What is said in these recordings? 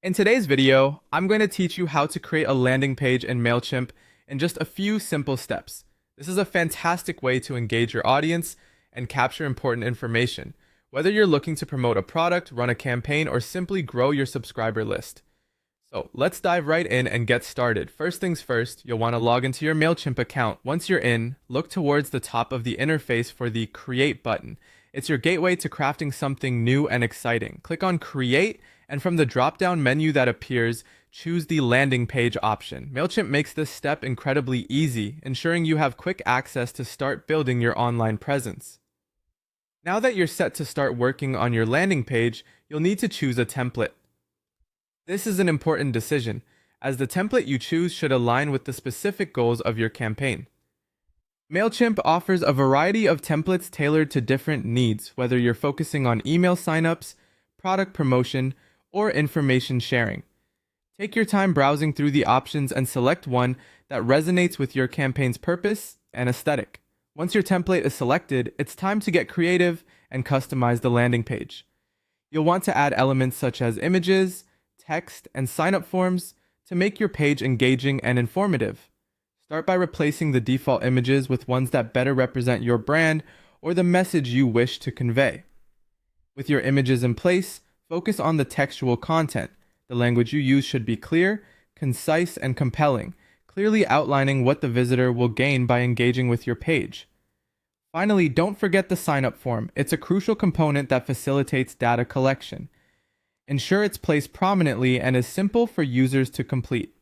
In today's video, I'm going to teach you how to create a landing page in Mailchimp in just a few simple steps. This is a fantastic way to engage your audience and capture important information, whether you're looking to promote a product, run a campaign, or simply grow your subscriber list. So let's dive right in and get started. First things first, you'll want to log into your Mailchimp account. Once you're in, look towards the top of the interface for the Create button. It's your gateway to crafting something new and exciting. Click on Create, and from the drop-down menu that appears, choose the landing page option. Mailchimp makes this step incredibly easy, ensuring you have quick access to start building your online presence. Now that you're set to start working on your landing page, you'll need to choose a template. This is an important decision, as the template you choose should align with the specific goals of your campaign. Mailchimp offers a variety of templates tailored to different needs, whether you're focusing on email signups, product promotion, or information sharing. Take your time browsing through the options and select one that resonates with your campaign's purpose and aesthetic. Once your template is selected, it's time to get creative and customize the landing page. You'll want to add elements such as images, text, and sign-up forms to make your page engaging and informative. Start by replacing the default images with ones that better represent your brand or the message you wish to convey. With your images in place, focus on the textual content. The language you use should be clear, concise, and compelling, clearly outlining what the visitor will gain by engaging with your page. Finally, don't forget the sign-up form. It's a crucial component that facilitates data collection. Ensure it's placed prominently and is simple for users to complete.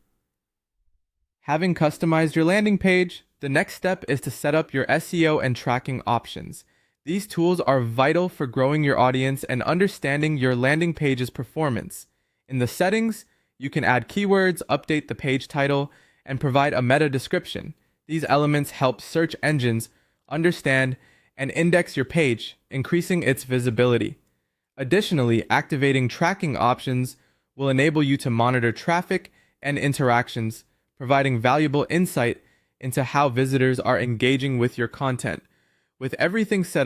Having customized your landing page, the next step is to set up your SEO and tracking options. These tools are vital for growing your audience and understanding your landing page's performance. In the settings, you can add keywords, update the page title, and provide a meta description. These elements help search engines understand and index your page, increasing its visibility. Additionally, activating tracking options will enable you to monitor traffic and interactions, providing valuable insight into how visitors are engaging with your content. With everything set up,